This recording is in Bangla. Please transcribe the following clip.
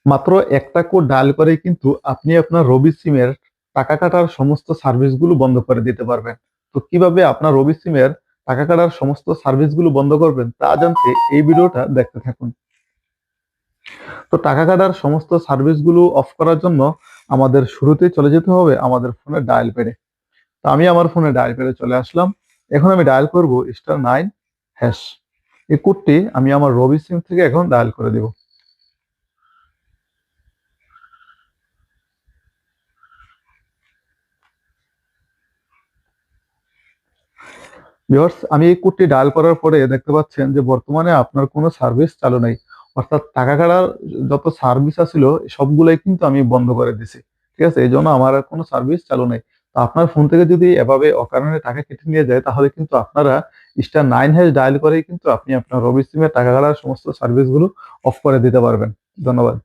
মাত্র একটা কোড ডায়াল করেই কিন্তু আপনি আপনার রবি সিমের টাকা কাটার সমস্ত সার্ভিসগুলো বন্ধ করে দিতে পারবেন। তো কিভাবে আপনার রবি সিমের টাকা কাটার সমস্ত সার্ভিসগুলো বন্ধ করবেন তা জানতে এই ভিডিওটা দেখতে থাকুন। তো টাকা কাটার সমস্ত সার্ভিসগুলো অফ করার জন্য আমাদের শুরুতেই চলে যেতে হবে আমাদের ফোনের ডায়াল প্যাডে। তো আমি আমার ফোনে ডায়াল প্যাডে চলে আসলাম। এখন আমি ডায়াল করব *9#। এই কোডটি আমি আমার রবি সিম থেকে এখন ডায়াল করে দেব। ভিউয়ার্স, আমি এই কোডটি ডায়াল করার পরে দেখতে পাচ্ছেন যে বর্তমানে আপনার কোনো সার্ভিস চালু নাই। অর্থাৎ টাকা কাটার যত সার্ভিস আছিল সবগুলাই কিন্তু আমি বন্ধ করে দিছি। ঠিক আছে? এজন্য আমার আর কোনো সার্ভিস চালু নাই। তো আপনার ফোন থেকে যদি এভাবে অকারণে টাকা কেটে নিয়ে যায় তাহলে কিন্তু আপনারা *9# ডায়াল করেই কিন্তু আপনি আপনার রবি সিমের টাকা কাটার সমস্ত সার্ভিসগুলো অফ করে দিতে পারবেন। ধন্যবাদ।